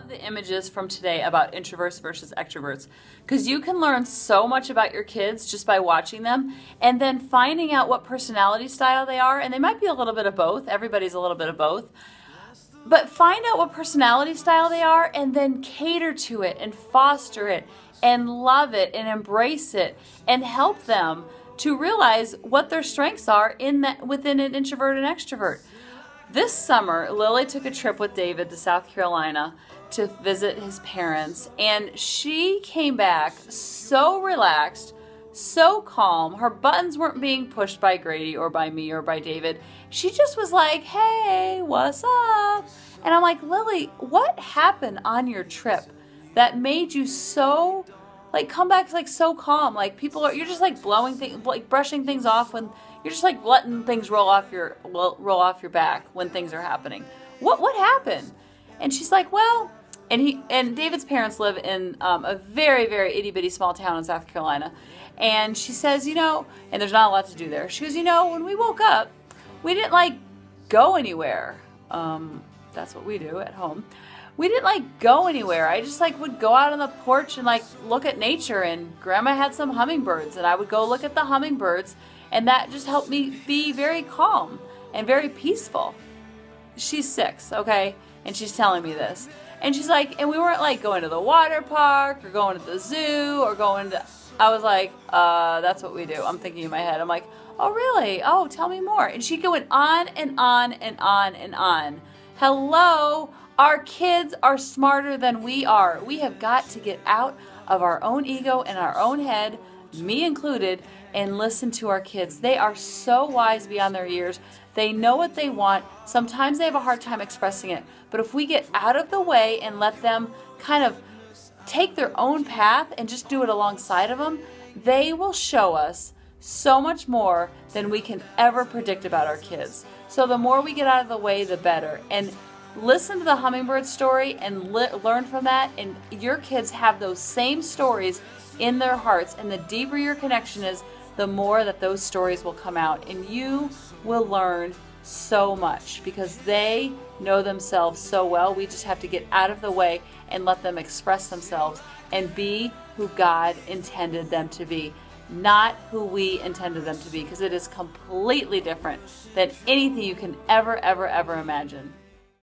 love the images from today about introverts versus extroverts because you can learn so much about your kids just by watching them and then finding out what personality style they are. And they might be a little bit of both. Everybody's a little bit of both. But find out what personality style they are and then cater to it and foster it and love it and embrace it and help them to realize what their strengths are within an introvert and extrovert. This summer, Lily took a trip with David to South Carolina to visit his parents, and she came back so relaxed, so calm. Her buttons weren't being pushed by Grady or by me or by David. She just was like, hey, what's up? And I'm like, Lily, what happened on your trip that made you so, like, come back like so calm? Like, you're just like blowing things, like brushing things off when you're just like letting things roll off your back when things are happening. What happened? And she's like, well, and David's parents live in a very, very itty bitty small town in South Carolina. And she says, and there's not a lot to do there. She goes, when we woke up, we didn't like go anywhere. That's what we do at home. We didn't like go anywhere. I just like would go out on the porch and like look at nature, and Grandma had some hummingbirds and I would go look at the hummingbirds, and that just helped me be very calm and very peaceful. She's 6, okay? And she's telling me this. And she's like, and we weren't like going to the water park or going to the zoo or I was like, that's what we do. I'm thinking in my head. I'm like, oh really? Oh, tell me more. And she going on and on and on and on. Hello, our kids are smarter than we are. We have got to get out of our own ego and our own head, me included, and listen to our kids. They are so wise beyond their years. They know what they want. Sometimes they have a hard time expressing it. But if we get out of the way and let them kind of take their own path and just do it alongside of them, they will show us so much more than we can ever predict about our kids. So the more we get out of the way, the better. And listen to the hummingbird story and learn from that. And your kids have those same stories in their hearts. And the deeper your connection is, the more that those stories will come out. And you will learn so much because they know themselves so well. We just have to get out of the way and let them express themselves and be who God intended them to be, not who we intended them to be, because it is completely different than anything you can ever, ever, ever imagine.